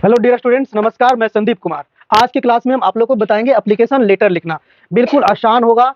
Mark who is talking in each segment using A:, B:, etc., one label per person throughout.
A: Hello dear students, नमस्कार। मैं संदीप कुमार। आज की क्लास में हम आप लोगों को बताएंगे एप्लीकेशन लेटर लिखना। बिल्कुल आसान होगा।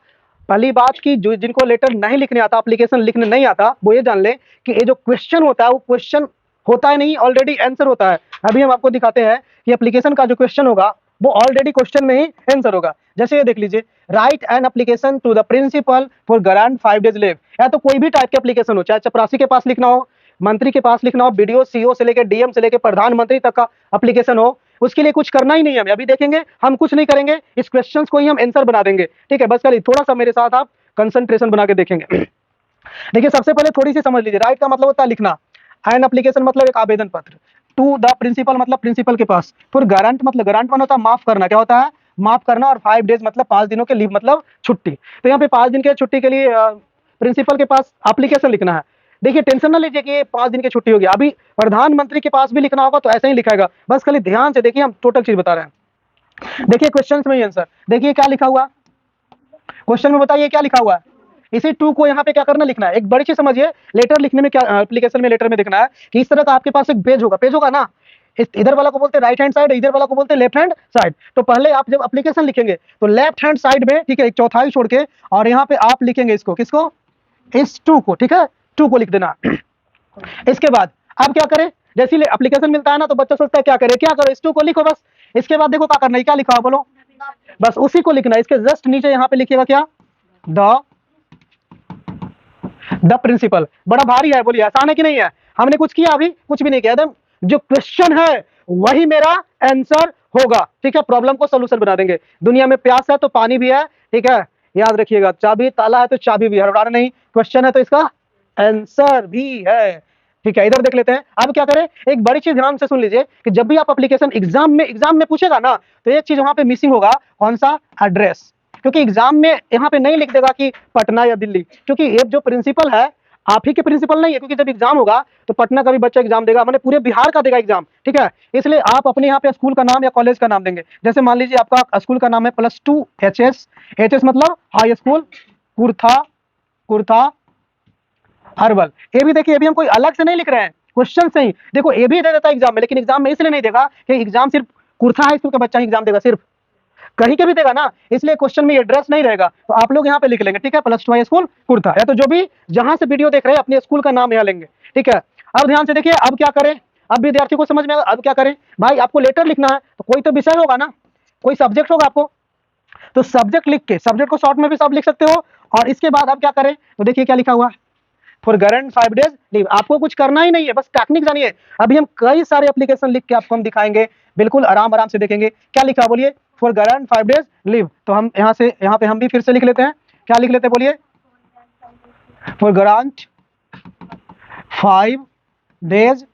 A: पहली बात कि जो जिनको लेटर नहीं लिखने आता, एप्लीकेशन लिखने नहीं आता, वो ये जान लें कि ये जो क्वेश्चन होता है वो क्वेश्चन होता है नहीं, ऑलरेडी आंसर होता है। अभी हम आपको दिखाते हैं कि एप्लीकेशन का जो क्वेश्चन होगा वो ऑलरेडी क्वेश्चन में ही आंसर होगा। जैसे ये देख लीजिए, write an application to the principal for grant 5 days leave. या तो कोई भी टाइप के एप्लीकेशन हो, चाहे चपरासी के पास लिखना हो, मंत्री के पास लिखना हो, बीडीओ सीओ से लेकर डीएम से लेकर प्रधानमंत्री तक का एप्लीकेशन हो, उसके लिए कुछ करना ही नहीं है। हमें अभी देखेंगे, हम कुछ नहीं करेंगे, इस क्वेश्चंस को ही हम आंसर बना देंगे। ठीक है, बस खाली थोड़ा सा मेरे साथ आप कंसंट्रेशन बना के देखेंगे। देखिए, सबसे पहले थोड़ी सी समझ लीजिए। राइट का मतलब होता है लिखना, एन एप्लीकेशन मतलब एक आवेदन पत्र, टू द प्रिंसिपल मतलब प्रिंसिपल के पास, फिर गारंट मतलब गारंट मान होता है माफ करना। क्या होता है? माफ करना। और 5 डेज मतलब 5 दिनों के लीव मतलब छुट्टी। तो यहाँ पे 5 दिन के छुट्टी के लिए प्रिंसिपल के पास एप्लीकेशन लिखना है। देखिए, टेंशन ना लीजिए कि 5 दिन की छुट्टी होगी। अभी प्रधानमंत्री के पास भी लिखना होगा तो ऐसा ही लिखाएगा। बस खाली ध्यान से देखिए, हम टोटल चीज बता रहे हैं। देखिए क्वेश्चन में ही आंसर देखिए क्या लिखा हुआ। क्वेश्चन में बताइए क्या लिखा हुआ है। इसी टू को यहाँ पे क्या करना, लिखना है। एक बड़ी चीज समझिए, लेटर लिखने में क्या, एप्लीकेशन में लेटर में देखना है कि इस तरह का आपके पास एक पेज होगा ना। इधर वाला को बोलते हैं राइट हैंड साइड, इधर वाला को बोलते हैं लेफ्ट हैंड साइड। तो पहले आप जब एप्लीकेशन लिखेंगे तो लेफ्ट हैंड साइड में, ठीक है, एक चौथाई छोड़ के, और यहाँ पे आप लिखेंगे इसको, किसको? इस टू को। ठीक है, टू को लिख देना। इसके बाद आप क्या करें, जैसे ही एप्लीकेशन मिलता है ना तो बच्चा सोचता है क्या करे, क्या करो, इस टू को लिखो बस। इसके बाद देखो क्या करना है, क्या लिखा है बोलो, बस उसी को लिखना है। इसके जस्ट नीचे यहाँ पे लिखिएगा क्या, द प्रिंसिपल। बड़ा भारी है, बोलिए आसान है कि नहीं है? हमने कुछ किया? अभी कुछ भी नहीं किया। एकदम जो क्वेश्चन है वही मेरा आंसर होगा। ठीक है, प्रॉब्लम को सोल्यूशन बना देंगे। दुनिया में प्यास है तो पानी भी है। ठीक है, याद रखिएगा, चाबी ताला है तो चाबी भी है, हड़बड़ाना नहीं। क्वेश्चन है तो इसका आंसर भी है। ठीक है, इधर देख लेते हैं। अब क्या करें, एक बड़ी चीज ध्यान से सुन लीजिए कि जब भी आप एप्लीकेशन एग्जाम में पूछेगा ना तो एक चीज वहां पे मिसिंग होगा। कौन सा? एड्रेस। क्योंकि एग्जाम में यहाँ पे नहीं लिख देगा कि पटना या दिल्ली, क्योंकि ये जो प्रिंसिपल है आप ही के प्रिंसिपल नहीं है। क्योंकि जब एग्जाम होगा तो पटना का भी बच्चा एग्जाम देगा, मैंने पूरे बिहार का देगा एग्जाम। ठीक है, इसलिए आप अपने यहाँ पे स्कूल का नाम या कॉलेज का नाम देंगे। जैसे मान लीजिए आपका स्कूल का नाम है +2 HS। HS मतलब हाई स्कूल कुर्था, कुर्था हर्बल। ये भी देखिए, अभी हम कोई अलग से नहीं लिख रहे हैं, क्वेश्चन से ही। देखो, ये भी दे देता है एग्जाम में, लेकिन एग्जाम में इसलिए नहीं देगा कि एग्जाम सिर्फ कुर्था हाई स्कूल का बच्चा ही एग्जाम देगा, सिर्फ कहीं के भी देगा ना, इसलिए क्वेश्चन में एड्रेस नहीं रहेगा। तो आप लोग यहाँ पे लिख लेंगे, ठीक है, +2 हाई स्कूल कुर्था, या तो जो भी जहां से वीडियो देख रहे हैं अपने स्कूल का नाम यहाँ लेंगे। ठीक है, अब ध्यान से देखिए, अब क्या करें। अब विद्यार्थी को समझ में आएगा। अब क्या करें भाई, आपको लेटर लिखना है तो कोई तो विषय होगा ना, कोई सब्जेक्ट होगा आपको, तो सब्जेक्ट लिख के, सब्जेक्ट को शॉर्ट में भी सब लिख सकते हो। और इसके बाद अब क्या करें, तो देखिए क्या लिखा हुआ, फॉर गारंट 5 डेज लीव। आपको कुछ करना ही नहीं है, बस टेक्निक जानिए। अभी हम कई सारे एप्लीकेशन लिख के आपको हम दिखाएंगे, बिल्कुल आराम आराम से देखेंगे। क्या लिखा बोलिए, फॉर गारंट 5 डेज लीव। तो हम यहाँ पे हम भी फिर से लिख लेते हैं। क्या लिख लेते हैं बोलिए, फॉर गारंट 5 डेज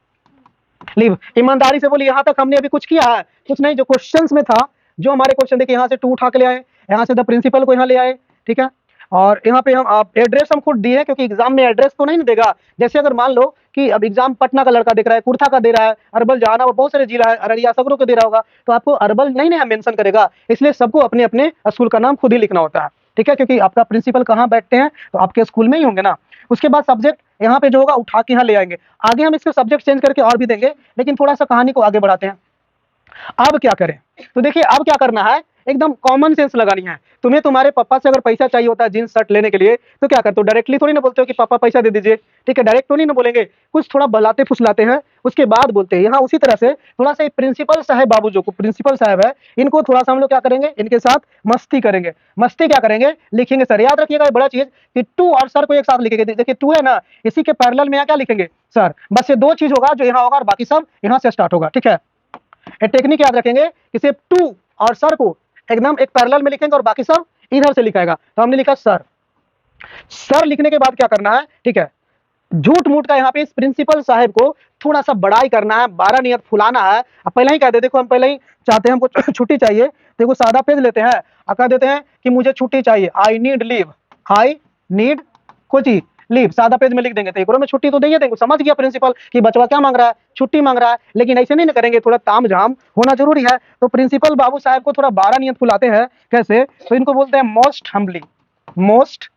A: लीव। ईमानदारी से बोलिए, यहाँ तक हमने अभी कुछ किया है? कुछ नहीं। जो क्वेश्चंस में था, जो हमारे क्वेश्चन देखिए, यहाँ से टू उठा के ले आए, यहाँ से द प्रिंसिपल को यहाँ ले आए। ठीक है, और यहाँ पे हम एड्रेस हम खुद दिए, क्योंकि एग्जाम में एड्रेस तो नहीं देगा। जैसे अगर मान लो कि अब एग्जाम पटना का लड़का देख रहा है, कुर्था का दे रहा है, अरबल जहानाबाद बहुत सारे जिला है, अररिया सगरों को दे रहा होगा, तो आपको अरबल नहीं ना मेंशन करेगा। इसलिए सबको अपने अपने स्कूल का नाम खुद ही लिखना होता है। ठीक है, क्योंकि आपका प्रिंसिपल कहाँ बैठते हैं, तो आपके स्कूल में ही होंगे ना। उसके बाद सब्जेक्ट यहाँ पे जो होगा उठा के यहाँ ले आएंगे। आगे हम इसके सब्जेक्ट चेंज करके और भी देंगे, लेकिन थोड़ा सा कहानी को आगे बढ़ाते हैं। अब क्या करें, तो देखिए अब क्या करना है, एकदम कॉमन सेंस लगानी है। तुम्हें तुम्हारे पापा से अगर पैसा चाहिए होता है जींस शर्ट लेने के लिए, तो क्या करते हो, डायरेक्टली थोड़ी ना बोलते हो कि पापा पैसा दे दीजिए। ठीक है, डायरेक्ट तो नहीं ना बोलेंगे, कुछ थोड़ा बलाते फुसलाते हैं, उसके बाद बोलते हैं। यहाँ उसी तरह से थोड़ा सा प्रिंसिपल साहब बाबू जो प्रिंसिपल साहब है, इनको थोड़ा सा हम लोग क्या करेंगे, इनके साथ मस्ती करेंगे। मस्ती क्या करेंगे, लिखेंगे। सर याद रखिएगा बड़ा चीज कि टू और सर को एक साथ लिखेंगे। देखिए टू है ना, इसी के पैरेलल में यहाँ क्या लिखेंगे, सर। बस ये दो चीज होगा जो यहाँ होगा, और बाकी सब यहाँ से स्टार्ट होगा। ठीक है, टेक्निक याद रखेंगे कि सिर्फ टू और सर को एकदम एक पैरेलल में लिखेंगे और बाकी सब इधर से लिखाएगा। तो हमने लिखा सर। सर लिखने के बाद क्या करना है, ठीक है, झूठ मूठ का यहाँ पे इस प्रिंसिपल साहब को थोड़ा सा बड़ाई करना है, 12 नियत फुलाना है। अब पहले ही कह दे, देखो हम पहले ही चाहते हैं, हमको छुट्टी चाहिए। देखो सादा पेज लेते हैं, कह देते हैं कि मुझे छुट्टी चाहिए, I need leave, I need कुछ लीव। सादा पेज में लिख देंगे तो एक में छुट्टी तो दे देंगे। समझ गया प्रिंसिपल कि बचवा क्या मांग रहा है, छुट्टी मांग रहा है। लेकिन ऐसे नहीं ना करेंगे, थोड़ा ताम झाम होना जरूरी है। तो प्रिंसिपल बाबू साहब को थोड़ा 12 नियत फुलाते हैं। कैसे, तो इनको बोलते हैं मोस्ट हम्बली, मोस्ट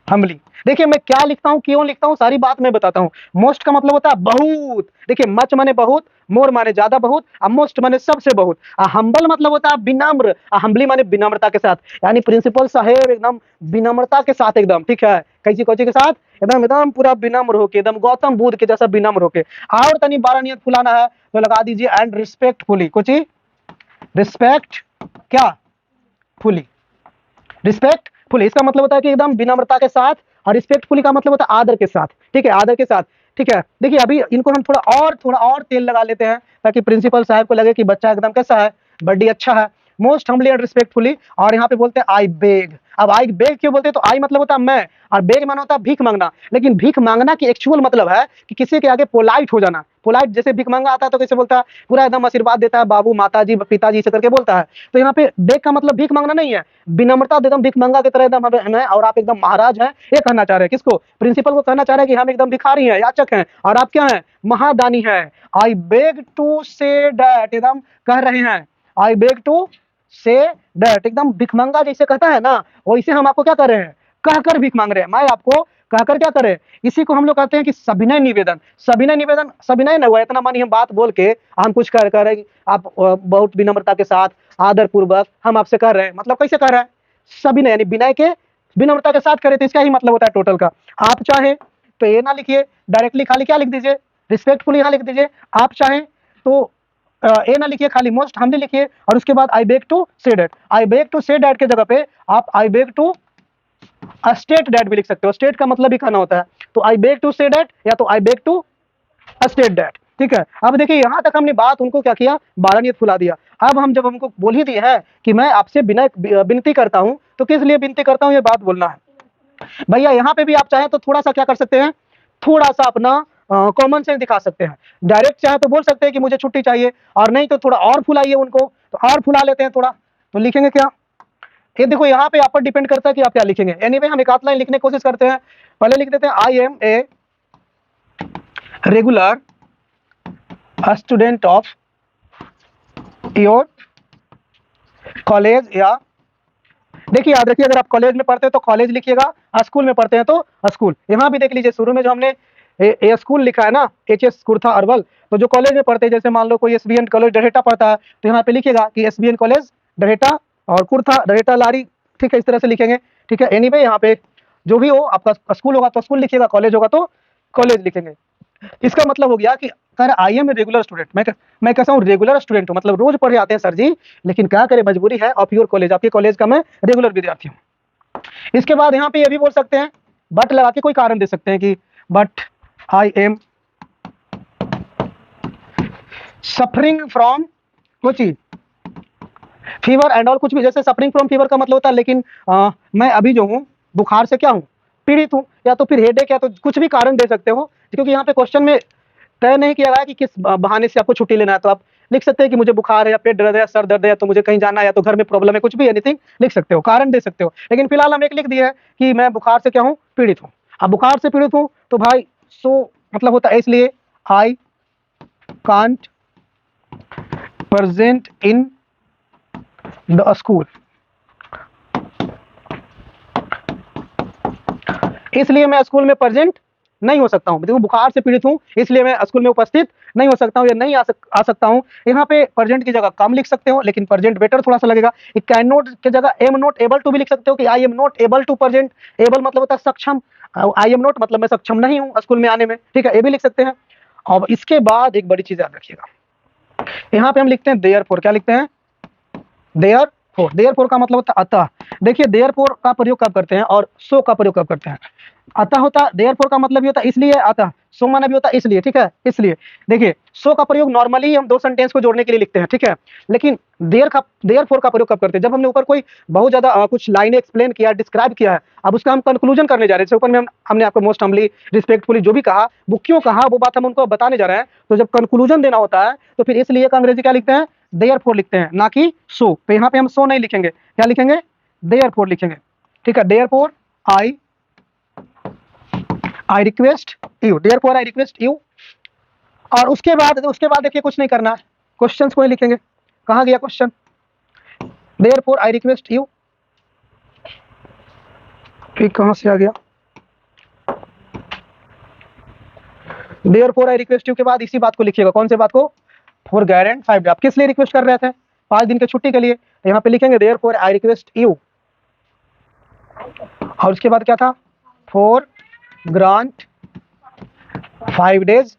A: हम्बली। देखिए मैं क्या लिखता हूँ, क्यों लिखता हूँ, सारी बात मैं बताता हूँ। मोस्ट का मतलब होता है बहुत। देखिए मच माने बहुत, मोर माने ज्यादा बहुत, और मोस्ट माने सबसे बहुत। हम्बल मतलब होता है विनम्र, हम्बली माने विनम्रता के साथ, यानी प्रिंसिपल साहेब एकदम विनम्रता के साथ एकदम, ठीक है, कैसी कोची के साथ, एकदम एकदम पूरा विनम्र होके, एकदम गौतम बुद्ध के जैसा विनम्र होके। और तनी 12 नियत फुलाना है तो लगा दीजिए एंड रिस्पेक्टफुली, कुछ रिस्पेक्ट क्या फुली, रिस्पेक्टफुली इसका मतलब होता है कि एकदम विनम्रता के साथ, और रिस्पेक्टफुली का मतलब होता है आदर के साथ, ठीक है, आदर के साथ, ठीक है। देखिए अभी इनको हम थोड़ा और तेल लगा लेते हैं ताकि प्रिंसिपल साहब को लगे कि बच्चा एकदम कैसा है, बड्डी अच्छा है। मोस्ट हम्बली एंड रिस्पेक्टफुली, और यहाँ पे बोलते हैं आई बेग। अब आई बेग क्यों बोलते हैं, तो आई मतलब होता है मैं, और बेग माना होता है भीख मांगना। लेकिन भीख मांगना की एक्चुअल मतलब है कि किसी के आगे पोलाइट हो जाना। पोलाइट जैसे भीख मांगा आता है तो कैसे बोलता है, पूरा एकदम आशीर्वाद देता है, बाबू माता जी पिताजी से करके बोलता है। तो यहाँ पे बेग का मतलब भीख मांगना नहीं है, विनम्रता एकदम भीख मांगा की तरह एकदम हमें, और आप एकदम महाराज हैं, ये कहना चाह रहे हैं। किसको, प्रिंसिपल को कहना चाह रहे हैं कि हम एकदम भिखारी हैं, याचक हैं, और आप क्या हैं, महादानी हैं। I beg to say that, एकदम कह रहे हैं, I beg to say that, एकदम भिखमंगा जैसे कहता है ना, वैसे हम आपको क्या कर रहे हैं, कहकर भीख मांग रहे हैं। मैं आपको कहकर क्या करें, इसी को हम लोग कहते हैं कि सविनय निवेदन। सविनय निवेदन, सविनय न हुआ इतना मानी हम बात बोल के, हम कुछ कर रहे हैं, आप बहुत विनम्रता के साथ आदर पूर्वक हम आपसे कर रहे हैं, मतलब कैसे कर रहे हैं, सविनय यानी विनय के विनम्रता के साथ करे, तो इसका ही मतलब होता है टोटल का। आप चाहे तो ये ना लिखिए डायरेक्टली, खाली क्या लिख दीजिए, रिस्पेक्टफुली यहाँ लिख दीजिए। आप चाहे तो ए ना लिखिए, खाली मोस्ट हम्बली लिखिए, और उसके बाद I beg to say that. I beg to say that के जगह पे आप I beg to state that भी लिख सकते हो। स्टेट का मतलब ही कहना होता है, तो I beg to say that या तो I beg to state that, ठीक है। अब देखिए यहाँ तक हमने बात उनको क्या किया, 12 नियत फुला दिया। अब हम जब हमको बोल ही दिए है कि मैं आपसे विनती करता हूँ, तो किस लिए विनती करता हूँ ये बात बोलना है भैया। यहाँ पे भी आप चाहें तो थोड़ा सा क्या कर सकते हैं, थोड़ा सा अपना कॉमन सेंस दिखा सकते हैं। डायरेक्ट चाहे तो बोल सकते हैं कि मुझे छुट्टी चाहिए, और नहीं तो थोड़ा और फुलाइए उनको, तो और फुला लेते हैं थोड़ा। तो लिखेंगे क्या, ये देखो यहाँ पे आप पर डिपेंड करता है कि आप क्या लिखेंगे। एनीवे हम एक आध लाइन लिखने की कोशिश करते हैं। पहले लिख देते हैं, I am a regular student of your college, या देखिए याद रखिए, अगर आप कॉलेज में पढ़ते हैं तो कॉलेज लिखिएगा, स्कूल में पढ़ते हैं तो स्कूल। यहाँ भी देख लीजिए शुरू में जो हमने ए स्कूल लिखा है ना, HS कुर्था अरवल, तो जो कॉलेज में पढ़ते हैं, जैसे मान लो कोई SBN कॉलेज डरहेटा पढ़ता है, तो यहाँ पे लिखिएगा कि SBN कॉलेज डरहेटा, और कुर्था डरहेटा लारी, ठीक है, इस तरह से लिखेंगे, ठीक है। एनीवे यहाँ पे जो भी हो, आपका स्कूल होगा तो स्कूल लिखिएगा, कॉलेज होगा तो कॉलेज लिखेंगे। इसका मतलब हो गया कि sir I am a regular student, मैं कैसा हूँ, रेगुलर स्टूडेंट हूँ, मतलब रोज पढ़े आते हैं सर जी, लेकिन क्या करें, मजबूरी है, ऑफ योर कॉलेज, आपके कॉलेज का मैं रेगुलर विद्यार्थी हूँ। इसके बाद यहाँ पे ये भी बोल सकते हैं, बट लगा के कोई कारण दे सकते हैं कि but I am suffering from कुछ चीज, फीवर एंड ऑल, कुछ भी, जैसे सफरिंग फ्रॉम फीवर का मतलब होता है, लेकिन मैं अभी जो हूँ बुखार से क्या हूँ, पीड़ित हूँ, या तो फिर हेडेक, या तो कुछ भी कारण दे सकते हो, क्योंकि यहाँ पे क्वेश्चन में तय नहीं किया गया है कि किस बहाने से आपको छुट्टी लेना है। तो आप लिख सकते हैं कि मुझे बुखार है, या पेट दर्द है, या सर दर्द है, या तो मुझे कहीं जाना है, या तो घर में प्रॉब्लम है, कुछ भी एनीथिंग लिख सकते हो, कारण दे सकते हो। लेकिन फिलहाल हम एक लिख दिए है कि मैं बुखार से क्या हूँ, पीड़ित हूँ। अब बुखार से पीड़ित हूँ तो भाई सो मतलब होता है, इसलिए आई can't present in the school, इसलिए मैं स्कूल में प्रेजेंट नहीं हो सकता हूँ। देखो बुखार से पीड़ित हूँ, इसलिए मैं स्कूल में उपस्थित नहीं हो सकता हूँ, या नहीं आ सकता हूँ। यहाँ पे प्रेजेंट की जगह कम लिख सकते हो, लेकिन प्रेजेंट बेटर थोड़ा सा लगेगा। कैन नॉट की जगह एम नॉट एबल टू भी लिख सकते हो, कि I am not able to present. Able मतलब होता है सक्षम, आई एम नॉट मतलब मैं सक्षम नहीं हूँ स्कूल में आने में, ठीक है, ये भी लिख सकते हैं। और इसके बाद एक बड़ी चीज याद रखिएगा, यहाँ पे हम लिखते हैं देयर फोर, क्या लिखते हैं, देयर फोर। देयर फोर का मतलब होता है अतः। देखिए देयर फोर का प्रयोग कब करते हैं और सो का प्रयोग कब करते हैं। अतः होता, देयर फोर का मतलब भी होता है इसलिए, अतः सो माना भी होता है इसलिए, ठीक है, इसलिए। देखिए सो का प्रयोग नॉर्मली हम दो सेंटेंस को जोड़ने के लिए लिखते हैं, ठीक है, लेकिन देयर फोर का प्रयोग कब करते हैं, जब हमने ऊपर कोई बहुत ज्यादा कुछ लाइनें एक्सप्लेन किया, डिस्क्राइब किया है, अब उसका हम कंक्लूजन करने जा रहे हैं। जैसे ऊपर में हमने आपको मोस्ट हम्बली रिस्पेक्टफुली जो भी कहा, वो क्यों कहा, वो बात हम उनको बताने जा रहे हैं। तो जब कंक्लूजन देना होता है तो फिर इसलिए का अंग्रेजी क्या लिखते हैं, देयर फोर लिखते हैं, ना कि सो। तो यहाँ पे हम सो नहीं लिखेंगे, क्या लिखेंगे, देयर फोर लिखेंगे, ठीक है। Therefore I request you, therefore I request you. और उसके बाद देखिए कुछ नहीं करना है, क्वेश्चन को ही लिखेंगे। कहाँ गया question, therefore I request you, ठीक, कहाँ से आ गया, देयरफॉर आई रिक्वेस्ट यू के बाद इसी बात को लिखिएगा, कौन से बात को, फॉर गारंट 5 डे। आप किस लिए रिक्वेस्ट कर रहे थे, 5 दिन की छुट्टी के लिए, यहाँ पे लिखेंगे देयरफॉर आई रिक्वेस्ट यू, और उसके बाद क्या था, फॉर ग्रांट 5 डेज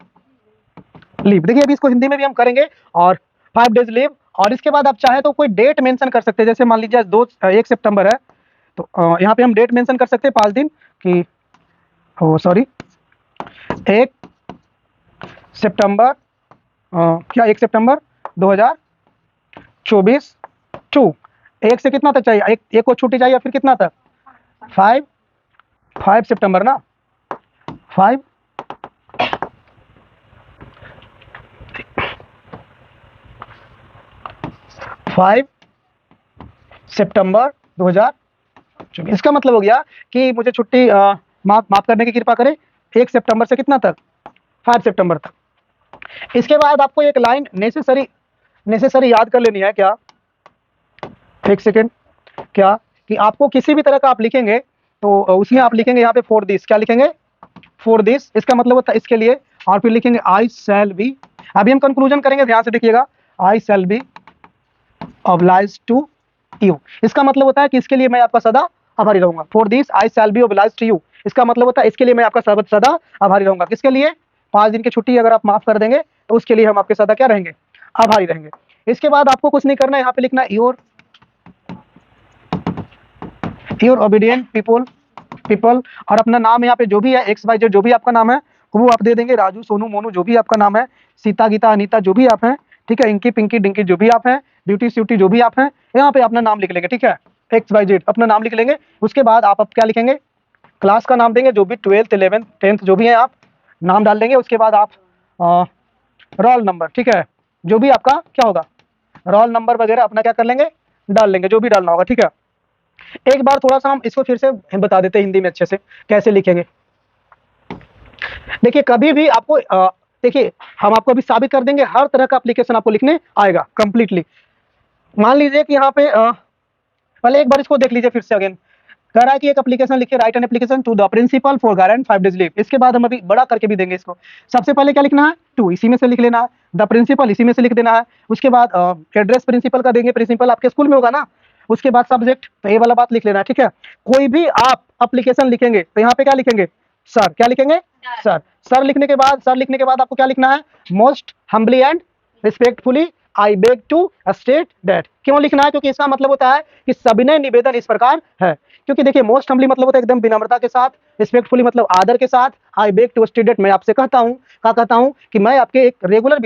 A: लीव। देखिए अभी इसको हिंदी में भी हम करेंगे, और 5 डेज लीव, और इसके बाद आप चाहे तो कोई डेट मेंशन कर सकते हैं, जैसे मान लीजिए 1 सितंबर है, तो यहाँ पे हम डेट मेंशन कर सकते हैं 5 दिन की, सॉरी 1 सितंबर, क्या 1 सितंबर 2024 टू 1 से कितना तक चाहिए, एक को छुट्टी चाहिए, फिर कितना तक, 5 सितंबर ना, 5 सितंबर 2024। इसका मतलब हो गया कि मुझे छुट्टी माफ करने की कृपा करें 1 सितंबर से कितना तक, 5 सितंबर तक। इसके बाद आपको एक लाइन नेसेसरी याद कर लेनी है, क्या, एक सेकेंड, क्या कि आपको किसी भी तरह का आप लिखेंगे तो उसमें आप लिखेंगे यहाँ पे फॉर दिस, क्या लिखेंगे, फॉर दिस, इसका मतलब होता है इसके लिए, और फिर लिखेंगे आई शैल बी। अभी हम कंक्लूजन करेंगे, ध्यान से देखिएगा, I shall be obliged to you, इसका मतलब होता है कि इसके लिए मैं आपका सदा आभारी रहूंगा। For this I shall be obliged to you, इसका मतलब होता है इसके लिए मैं आपका सदा आभारी रहूंगा। किसके लिए, 5 दिन की छुट्टी अगर आप माफ कर देंगे तो उसके लिए हम आपके सदा क्या रहेंगे, आभारी रहेंगे। इसके बाद आपको कुछ नहीं करना है, यहाँ पे लिखना योर ओबीडियंट पीपल, और अपना नाम यहाँ पे जो भी है XYZ जो भी आपका नाम है वो आप दे देंगे, राजू सोनू मोनू जो भी आपका नाम है, सीता गीता अनीता जो भी आप हैं, ठीक है, इंकी पिंकी डिंकी जो भी आप हैं, ब्यूटी स्यूटी जो भी आप हैं, यहाँ पे अपना नाम लिख लेंगे, ठीक है, XYZ अपना नाम लिख लेंगे। उसके बाद आप क्या लिखेंगे, क्लास का नाम देंगे, जो भी 12th 11th 10th जो भी है आप नाम डाल देंगे। उसके बाद आप रोल नंबर, ठीक है, जो भी आपका क्या होगा, रोल नंबर वगैरह अपना क्या कर लेंगे, डाल लेंगे, जो भी डालना होगा, ठीक है। एक बार थोड़ा सा हम इसको फिर से बता देते हैं हिंदी में अच्छे से कैसे लिखेंगे। देखिए कभी भी आपको देखिए हम आपको अभी साबित कर देंगे, हर तरह का एप्लीकेशन आपको लिखने आएगा कंप्लीटली। मान लीजिए कि यहाँ पे पहले एक बार इसको देख लीजिए फिर से अगेन, कह रहा है कि एक एप्लीकेशन लिखिए, write an application to the principal for grant 5 days leave. इसके बाद हम अभी बड़ा करके भी देंगे इसको। सबसे पहले क्या लिखना है, टू इसी में से लिख लेना है, द प्रिंसिपल इसी में से लिख देना है। उसके बाद एड्रेस प्रिंसिपल का देंगे, प्रिंसिपल आपके स्कूल में होगा ना। उसके बाद सब्जेक्ट, तो ये वाला बात लिख लेना है, ठीक है। कोई भी आप एप्लीकेशन लिखेंगे तो यहाँ पे क्या लिखेंगे, सर, क्या लिखेंगे, सर। सर लिखने के बाद आपको क्या लिखना है, most humbly and respectfully I beg to state that. क्यों लिखना है, क्योंकि इसका मतलब होता है कि सविनय निवेदन इस प्रकार है। क्योंकि देखिए मोस्ट हम्बली मतलब होता है एकदम विनम्रता के साथ, रिस्पेक्टफुली मतलब आदर के साथ, I beg to state that मैं आपसे कहता हूँ, क्या कहता हूँ कि मैं आपके एक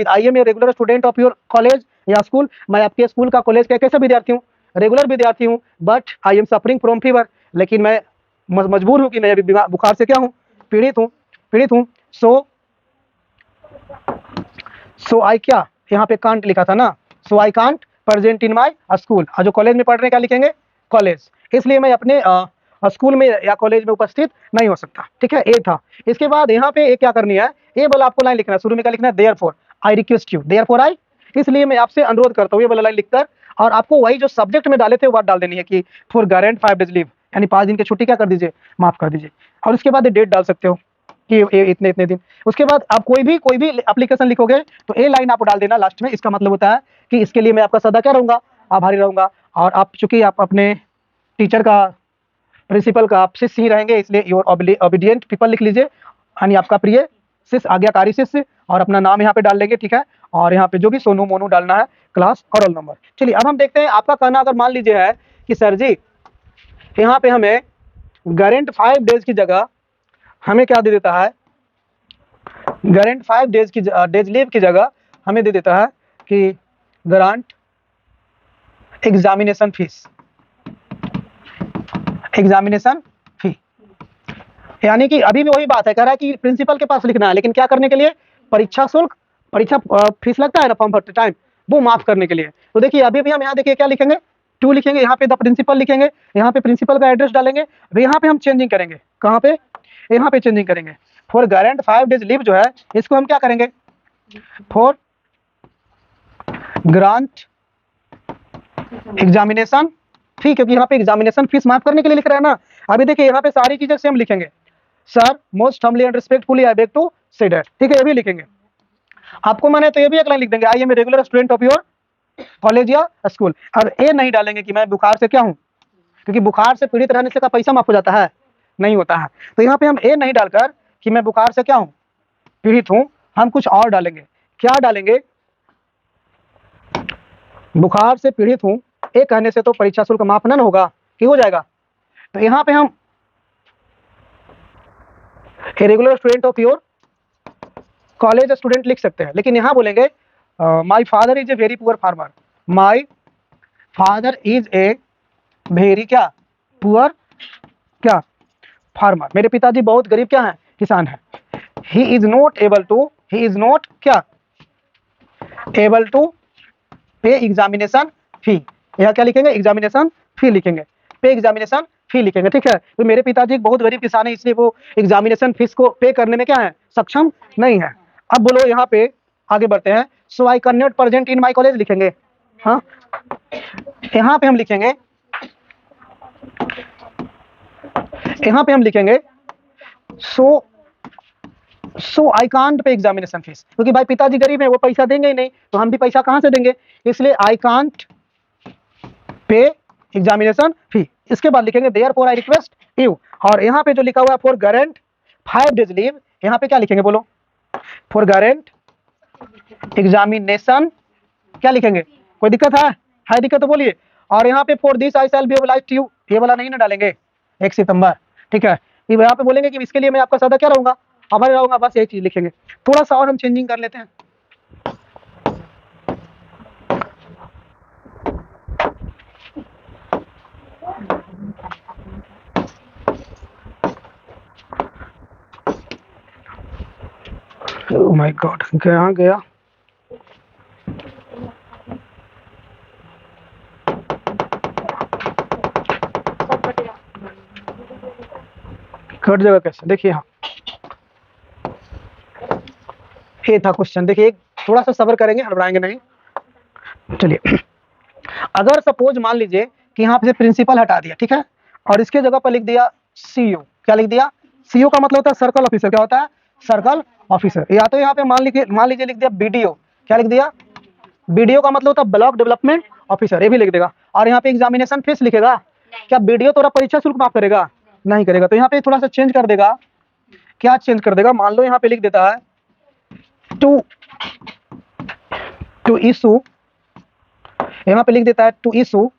A: I am a regular student of your college या स्कूल, मैं आपके स्कूल का कॉलेज का कैसा विद्यार्थी हूँ, रेगुलर विद्यार्थी हूँ, but I am suffering from fever, लेकिन मैं मजबूर हूँ कि मैं अभी बुखार से क्या हूँ, पीड़ित हूँ। सो आई क्या, यहाँ पे कांट लिखा था ना, so I can't present in my school, और जो कॉलेज में पढ़ रहे क्या लिखेंगे, कॉलेज, इसलिए मैं अपने स्कूल में या कॉलेज में उपस्थित नहीं हो सकता, ठीक है, ए था। इसके बाद यहाँ पे क्या करनी है, ये वाला आपको लाइन लिखना है, शुरू में क्या लिखना है, therefore I request you, therefore I, इसलिए मैं आपसे अनुरोध करता हूँ, ये वाला लाइन लिखकर, और आपको वही जो सब्जेक्ट में डाले थे वो बात डाल देनी है कि फॉर गारंट 5 डेज लीव, यानी 5 दिन की छुट्टी क्या कर दीजिए, माफ कर दीजिए। और उसके बाद डेट डाल सकते हो कि इतने इतने दिन। उसके बाद आप कोई भी एप्लीकेशन लिखोगे तो ए लाइन आप डाल देना लास्ट में। इसका मतलब होता है कि इसके लिए मैं आपका सदा क्या रहूंगा, आभारी रहूंगा। और आप चूंकि आप अपने टीचर का, प्रिंसिपल का आप शिष्य ही रहेंगे, इसलिए योर ओबीडियंट पीपल लिख लीजिए, यानी आपका प्रिय शिष्य, आज्ञाकारी शिष्य, और अपना नाम यहाँ पे डाल लेंगे, ठीक है। और यहाँ पे जो भी सोनू मोनू डालना है, क्लास और रोल नंबर। चलिए अब हम देखते हैं, आपका कहना अगर मान लीजिए है कि सर जी यहाँ पे हमें गारंट 5 डेज की जगह हमें क्या दे देता है, गारंट 5 डेज लीव की जगह हमें दे देता है कि ग्रांट एग्जामिनेशन फी, यानी कि अभी भी वही बात है, कह रहा है कि प्रिंसिपल के पास लिखना है, लेकिन क्या करने के लिए, परीक्षा शुल्क, परीक्षा फीस लगता है ना फॉर्म भरते टाइम, वो माफ करने के लिए। तो देखिए अभी भी हम यहाँ देखिए क्या लिखेंगे, टू लिखेंगे, यहाँ पे द प्रिंसिपल लिखेंगे, यहाँ पे प्रिंसिपल का एड्रेस डालेंगे, यहाँ पे हम चेंजिंग करेंगे, कहाँ पे, यहाँ पे चेंजिंग करेंगे। फॉर गारंट 5 डेज लीव जो है इसको हम क्या करेंगे, फॉर ग्रांट एग्जामिनेशन फी, क्योंकि यहाँ पे एग्जामिनेशन फीस माफ करने के लिए लिख रहा है ना। अभी देखिए यहाँ पे सारी चीजें सेम लिखेंगे, sir most humbly and respectfully I beg to say that, ठीक है, ये भी लिखेंगे। आपको मैंने तो ये भी एक लाइन लिख देंगे, I am a regular student of your college या स्कूल। और ए नहीं डालेंगे कि मैं बुखार से क्या हूँ, क्योंकि बुखार से पीड़ित रहने से का पैसा माफ हो जाता है, नहीं होता है। तो यहाँ पे हम ए नहीं डालकर कि मैं बुखार से क्या हूँ, पीड़ित हूँ, हम कुछ और डालेंगे। क्या डालेंगे, बुखार से पीड़ित हूँ, ए कहने से तो परीक्षा शुल्क माफ न होगा कि हो जाएगा। तो यहाँ पे हम a regular student of your college student लिख सकते हैं, लेकिन यहाँ बोलेंगे my father is a very poor farmer, my father is a very क्या पुअर क्या फार्मर, मेरे पिताजी बहुत गरीब क्या है, किसान है। He is not able to, he is not क्या able to pay examination fee, यहाँ क्या लिखेंगे, एग्जामिनेशन फी लिखेंगे, पे एग्जामिनेशन फी लिखेंगे, ठीक है। तो मेरे पिताजी एक बहुत गरीब किसान है, इसलिए वो एग्जामिनेशन फीस को पे करने में क्या है, सक्षम नहीं है। अब बोलो यहाँ पे आगे बढ़ते हैं, so I can not present in my college लिखेंगे। हाँ, यहाँ पे हम लिखेंगे, यहाँ पे हम लिखेंगे so I can't pay examination fees, क्योंकि भाई पिताजी गरीब है, वो पैसा देंगे ही नहीं, तो हम भी पैसा कहाँ से देंगे, इसलिए आई कांट पे एग्जामिनेशन फी। इसके बाद लिखेंगे देयरफॉर आई रिक्वेस्ट यू, और यहाँ पे जो लिखा हुआ है फॉर गारंट 5 डेज लीव, यहाँ पे क्या लिखेंगे बोलो, फॉर गारंट एग्जामिनेशन क्या लिखेंगे, कोई दिक्कत है दिक्कत तो बोलिए। और यहाँ पे for this I shall be obliged to you, ये वाला नहीं ना डालेंगे, 1 सितंबर, ठीक है। यहाँ पे बोलेंगे कि इसके लिए मैं आपका सदा क्या रहूंगा, आभारी रहूंगा, बस यही चीज लिखेंगे। थोड़ा सा और हम चेंजिंग कर लेते हैं। ओह माय गॉड, कहाँ गया, कट जगह कैसे, देखिए हाँ ये था क्वेश्चन, देखिए थोड़ा सा सब्र करेंगे, हड़बड़ाएंगे नहीं। चलिए, अगर सपोज मान लीजिए कि यहाँ पे प्रिंसिपल हटा दिया, ठीक है, और इसके जगह पर लिख दिया सीईओ, क्या लिख दिया, सीईओ का मतलब होता है सर्कल ऑफिसर, क्या होता है, सर्कल ऑफिसर। या तो यहाँ पे मान लीजिए लिख दिया बीडीओ, क्या लिख दिया, बीडीओ का मतलब होता है ब्लॉक डेवलपमेंट ऑफिसर, ये भी लिख देगा। और यहाँ पे एग्जामिनेशन फीस लिखेगा, क्या बीडीओ थोड़ा परीक्षा शुल्क माफ करेगा, नहीं करेगा। तो यहाँ पे थोड़ा सा चेंज कर देगा, क्या चेंज कर देगा, मान लो यहाँ पे लिख देता है टू इशू, यहाँ पे लिख देता है टू इशू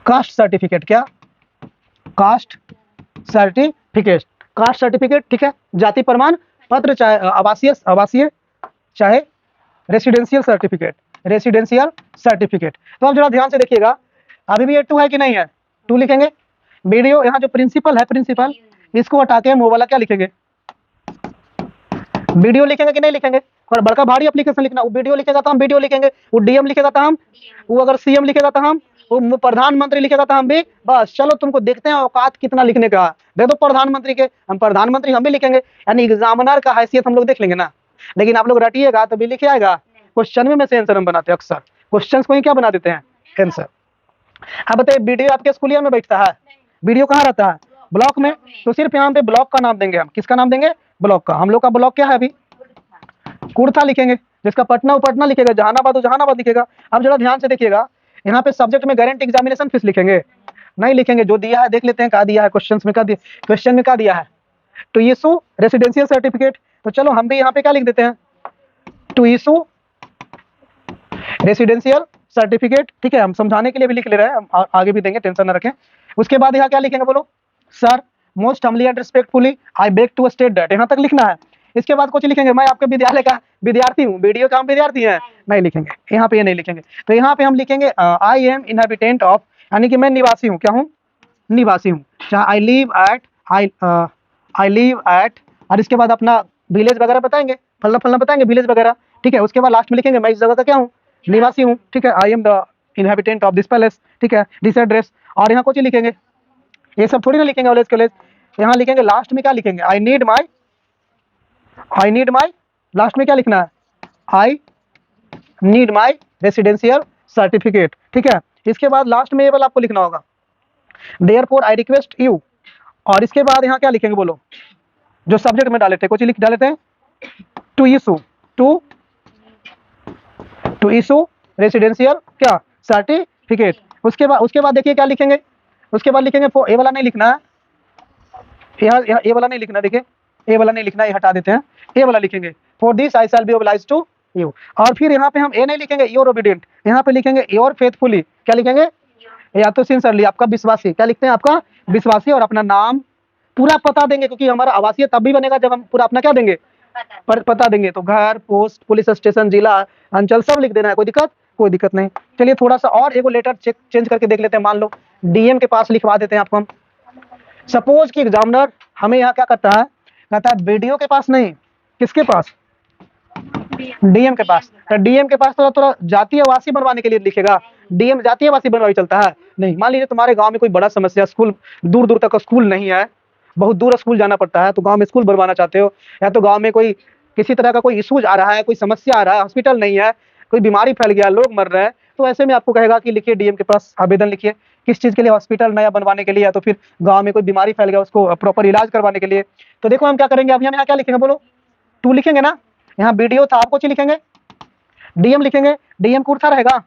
A: कास्ट सर्टिफिकेट, क्या कास्ट सर्टिफिकेट, कास्ट सर्टिफिकेट, ठीक है, जाति प्रमाण पत्र, चाहे आवासीय चाहे रेसिडेंशियल सर्टिफिकेट, रेसिडेंशियल सर्टिफिकेट। तो आप जरा ध्यान से देखिएगा, अभी भी ये 2 है कि नहीं है, 2 लिखेंगे। वीडियो, यहाँ जो प्रिंसिपल है, प्रिंसिपल इसको हटा के हम वो वाला क्या लिखेंगे, वीडियो लिखेंगे कि नहीं लिखेंगे। और बड़का भारी एप्लीकेशन लिखना, वो वीडियो लिखेगा तो हम वीडियो लिखेंगे, वो डीएम लिखेगा तो हम, वो अगर सीएम लिखेगा तो हम, वो प्रधानमंत्री लिखेगा तो हम भी, बस चलो तुमको देखते हैं औकात कितना लिखने का, दे दो प्रधानमंत्री के, हम प्रधानमंत्री हम भी लिखेंगे, यानी एग्जामिनर का हैसियत हम लोग देख लेंगे ना। लेकिन आप लोग रटिएगा तो भी लिखे आएगा, क्वेश्चन में से आंसर हम बनाते हैं, अक्सर क्वेश्चन को ही क्या बना देते हैं, आंसर। अब बताइए वीडियो आपके स्कूलिया में बैठता है, वीडियो कहाँ रहता है, ब्लॉक में, तो सिर्फ यहाँ पे ब्लॉक का नाम देंगे हम, किसका नाम देंगे, ब्लॉक का। हम लोग का ब्लॉक क्या है अभी, कुर्था लिखेंगे, जिसका पटना वो पटना लिखेगा, जहानाबाद वो जहानाबाद लिखेगा। अब जरा ध्यान से देखिएगा, यहाँ पे सब्जेक्ट में गारंटी एग्जामिनेशन फीस लिखेंगे, नहीं लिखेंगे, जो दिया है देख लेते हैं क्या दिया है, क्वेश्चन में क्या दिया है, टू इशू रेसिडेंशियल सर्टिफिकेट। तो चलो हम भी यहाँ पे क्या लिख देते हैं, टू इशू रेसिडेंशियल सर्टिफिकेट, ठीक है, हम समझाने के लिए भी लिख ले रहे हैं, हम आगे भी देंगे, टेंशन ना रखें। उसके बाद यहाँ क्या लिखेंगे बोलो, sir most humbly and respectfully I beg to state that, यहाँ तक लिखना है। इसके बाद कुछ लिखेंगे, मैं आपके विद्यालय का विद्यार्थी हूँ, वीडियो का हम विद्यार्थी हैं, नहीं लिखेंगे, यहाँ पे ये नहीं लिखेंगे। तो यहाँ पे हम लिखेंगे आई एम इनहेबिटेंट ऑफ, यानी कि मैं निवासी हूँ, क्या हूँ, निवासी हूँ, चाहे आई लिव एट, और इसके बाद अपना विलेज वगैरह बताएंगे, फलना फलना बताएंगे विलेज वगैरह, ठीक है। उसके बाद लास्ट में लिखेंगे मैं इस जगह का क्या हूँ, निवासी हूँ, ठीक है, I am the inhabitant of this palace, ठीक है, दिस एड्रेस। और यहाँ कुछ लिखेंगे, ये सब थोड़ी ना लिखेंगे ऑलेज कॉलेज, यहाँ लिखेंगे लास्ट में क्या लिखेंगे, आई नीड माई, लास्ट में क्या लिखना है, I need my residential certificate, ठीक है। इसके बाद लास्ट में ये वाला आपको लिखना होगा, देयरफॉर आई रिक्वेस्ट यू, और इसके बाद यहाँ क्या लिखेंगे बोलो, जो सब्जेक्ट में डाले थे, कुछ लिख डाले थे, to issue, to issue residential क्या सर्टिफिकेट। उसके बाद देखिए क्या लिखेंगे, उसके बाद लिखेंगे ये वाला नहीं लिखना है, यहाँ ये वाला नहीं लिखना, देखिए ये वाला नहीं लिखना, ये हटा देते हैं, ये वाला लिखेंगे, for this I shall be obliged to you. और फिर यहाँ पे हम ए नहीं लिखेंगे, योर ओबीडिएंट, यहाँ पे लिखेंगे योर फेथफुली, क्या लिखेंगे, या तो सिंसियरली, आपका विश्वासी, क्या लिखते हैं, आपका विश्वासी, और अपना नाम पूरा पता देंगे, क्योंकि हमारा आवासीय तब भी बनेगा जब हम पूरा अपना क्या देंगे, पता देंगे। तो घर, पोस्ट, पुलिस स्टेशन, जिला, अंचल सब लिख देना है, कोई दिक्कत, कोई दिक्कत नहीं। चलिए थोड़ा सा और एगो लेटर चेंज करके देख लेते हैं। मान लो डीएम के पास लिखवा देते हैं आपको हम। सपोज कि एग्जामिनर हमें यहाँ क्या करता है, कहता है वीडियो के पास नहीं, किसके पास, डीएम के पास। तो डीएम के पास थोड़ा जातीय आवासीय बनवाने के लिए लिखेगा, डीएम जातीय आवासीय बनवाई चलता है नहीं। मान लीजिए तुम्हारे गांव में कोई बड़ा समस्या, स्कूल दूर दूर तक स्कूल नहीं है, बहुत दूर स्कूल जाना पड़ता है, तो गांव में स्कूल बनवाना चाहते हो, या तो गांव में कोई किसी तरह का कोई इशूज आ रहा है, कोई समस्या आ रहा है, हॉस्पिटल नहीं है, कोई बीमारी फैल गया, लोग मर रहे हैं, तो ऐसे में आपको कहेगा कि लिखिए डीएम के पास आवेदन लिखिए, किस चीज़ के लिए, हॉस्पिटल नया बनवाने के लिए, या तो फिर गाँव में कोई बीमारी फैल गया उसको प्रॉपर इलाज करवाने के लिए। तो देखो हम क्या करेंगे, अब हम यहाँ क्या लिखेंगे, बोलो, टू लिखेंगे ना, यहाँ वीडियो था, आपको चाहिए लिखेंगे, डीएम लिखेंगे, डीएम कुर्था रहेगा,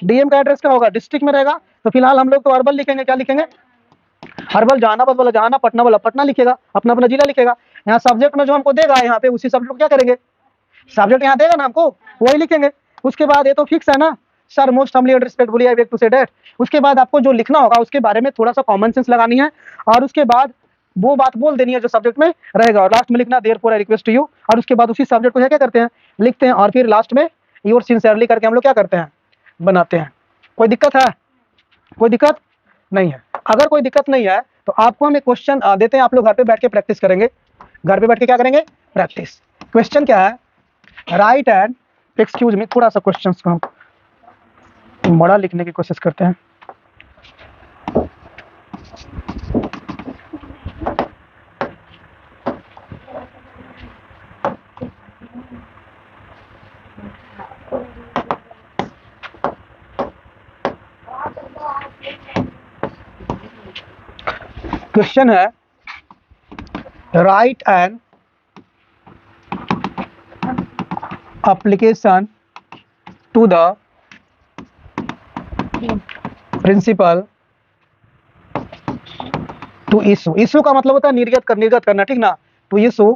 A: डीएम का एड्रेस क्या होगा, डिस्ट्रिक्ट में रहेगा, तो फिलहाल हम लोग तो अरवल लिखेंगे, क्या लिखेंगे, अरवल, जहानाबाद वाला जहाना, पटना वाला पटना लिखेगा, अपना अपना जिला लिखेगा। यहाँ सब्जेक्ट में जो हमको देगा यहाँ पे उसी सब्जेक्ट को क्या करेंगे, सब्जेक्ट यहाँ देगा ना हमको वही लिखेंगे। उसके बाद ये तो फिक्स है ना, sir most humbly and respectfully I beg to say that. उसके बाद आपको जो लिखना होगा उसके बारे में थोड़ा सा कॉमन सेंस लगानी है, और उसके बाद वो बात बोल देनी है जो सब्जेक्ट में रहेगा, और लास्ट में लिखना therefore I request to you, और उसके बाद उसी सब्जेक्ट को क्या करते हैं, लिखते हैं, और फिर लास्ट में योर सिंसियरली करके हम लोग क्या करते हैं, बनाते हैं। कोई दिक्कत है, कोई दिक्कत नहीं है। अगर कोई दिक्कत नहीं है तो आपको हम एक क्वेश्चन देते हैं, आप लोग घर पे बैठ के प्रैक्टिस करेंगे, घर पे बैठ के क्या करेंगे, प्रैक्टिस। क्वेश्चन क्या है, राइट एंड, एक्सक्यूज मी, थोड़ा सा क्वेश्चन को हम बड़ा लिखने की कोशिश करते हैं। क्वेश्चन है, write an application to the principal to issue। issue का मतलब होता है निर्गत करना, ठीक ना, to issue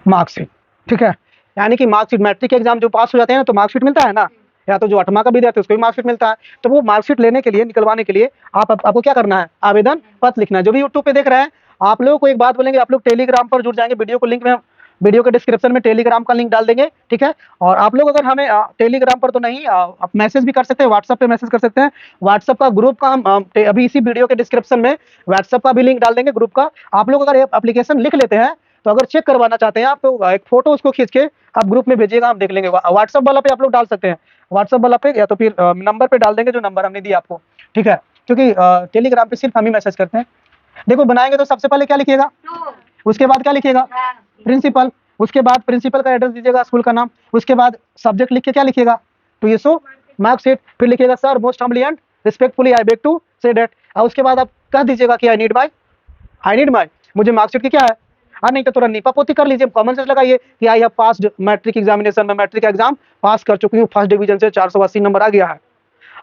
A: मार्कशीट, ठीक है। यानी कि मार्कशीट, मैट्रिक एग्जाम जो पास हो जाते हैं ना तो मार्कशीट मिलता है ना, या तो जो 8वां का विद्यार्थी उसको भी मार्कशीट मिलता है, तो वो मार्कशीट लेने के लिए, निकलवाने के लिए आपको क्या करना है, आवेदन पत्र लिखना है। जो भी यूट्यूब पे देख रहे हैं, आप लोगों को एक बात बोलेंगे, आप लोग टेलीग्राम पर जुड़ जाएंगे, वीडियो को लिंक में, वीडियो के डिस्क्रिप्शन में टेलीग्राम का लिंक डाल देंगे, ठीक है। और आप लोग अगर हमें टेलीग्राम पर तो नहीं, आप मैसेज भी कर सकते हैं, व्हाट्सएप पे मैसेज कर सकते हैं। व्हाट्सएप का ग्रुप का हम अभी इसी वीडियो के डिस्क्रिप्शन में व्हाट्सएप का भी लिंक डाल देंगे, ग्रुप का। आप लोग अगर एप्लीकेशन लिख लेते हैं तो अगर चेक करवाना चाहते हैं आप, तो एक फोटो उसको खींच के आप ग्रुप में भेजिएगा, हम देख लेंगे। व्हाट्सएप वाला पे आप लोग डाल सकते हैं, व्हाट्सएप वाला पे, या तो फिर नंबर पे डाल देंगे जो नंबर हमने दिया आपको, ठीक है, क्योंकि टेलीग्राम पे सिर्फ हम ही मैसेज करते हैं। देखो बनाएंगे तो सबसे पहले क्या लिखिएगा, उसके बाद क्या लिखिएगा, प्रिंसिपल, उसके बाद प्रिंसिपल का एड्रेस दीजिएगा, स्कूल का नाम, उसके बाद सब्जेक्ट लिख के क्या लिखिएगा, टू इशू मार्कशीट, फिर लिखिएगा sir most humbly and respectfully I beg to say that, और उसके बाद आप कह दीजिएगा कि आई नीड माई, मुझे मार्कशीट की क्या है, हाँ नहीं तो थोड़ा नीपा पोती कर लीजिए, कॉमन सेंस लगाइए कि I have passed matric examination, में मैट्रिक एग्जाम पास कर चुकी हूँ, फर्स्ट डिवीजन से 480 नंबर आ गया है।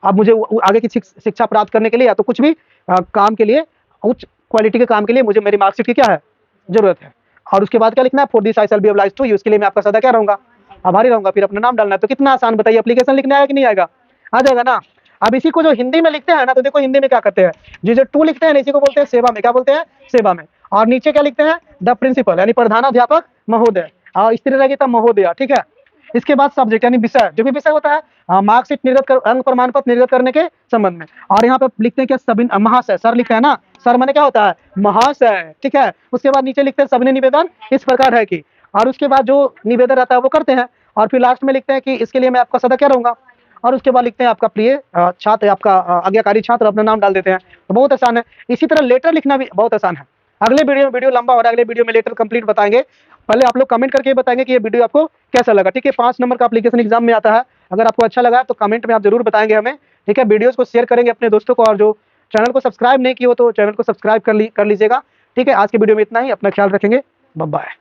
A: अब मुझे आगे की शिक्षा प्राप्त करने के लिए, या तो कुछ भी काम के लिए, उच्च क्वालिटी के काम के लिए मुझे मेरी मार्कशीट की क्या है, जरूरत है। और उसके बाद क्या लिखना है, for this I shall be obliged to you, उसके लिए मैं आपका सदा क्या रहूंगा, आभारी रहूंगा, फिर अपना नाम डालना है। तो कितना आसान बताइए, एप्लीकेशन लिखने आएगा कि नहीं आएगा, आ जाएगा ना। अब इसी को जो हिंदी में लिखते हैं ना, तो देखो हिंदी में क्या करते हैं, जो टू लिखते हैं इसी को बोलते हैं सेवा में, क्या बोलते हैं, सेवा में। और नीचे क्या लिखते हैं, द प्रिंसिपल, यानी प्रधानाध्यापक महोदय, और स्त्री रहेगी तब महोदया, ठीक है। इसके बाद सब्जेक्ट यानी विषय, जो भी विषय होता है, मार्कशीट निर्गत कर, अंक प्रमाण पत्र निर्गत करने के संबंध में। और यहाँ पे लिखते हैं क्या, सभी महाशय, सर लिखते हैं ना, सर माने क्या होता है, महाशय, ठीक है। उसके बाद नीचे लिखते हैं सभी निवेदन इस प्रकार है कि, और उसके बाद जो निवेदन रहता है वो करते हैं, और फिर लास्ट में लिखते हैं कि इसके लिए मैं आपका सदा क्या रहूंगा, और उसके बाद लिखते हैं आपका प्रिय छात्र, आपका आज्ञाकारी छात्र, अपना नाम डाल देते हैं। तो बहुत आसान है। इसी तरह लेटर लिखना भी बहुत आसान है। अगले वीडियो लंबा हो रहा है, अगले वीडियो में लेटर कंप्लीट बताएंगे। पहले आप लोग कमेंट करके बताएंगे कि ये वीडियो आपको कैसा लगा, ठीक है। 5 नंबर का एप्लीकेशन एग्जाम में आता है, अगर आपको अच्छा लगा तो कमेंट में आप जरूर बताएंगे हमें, ठीक है। वीडियोस को शेयर करेंगे अपने दोस्तों को, और जो चैनल को सब्सक्राइब नहीं किए हो तो चैनल को सब्सक्राइब कर लीजिएगा। ठीक है, आज के वीडियो में इतना ही। अपना ख्याल रखेंगे। Bye bye.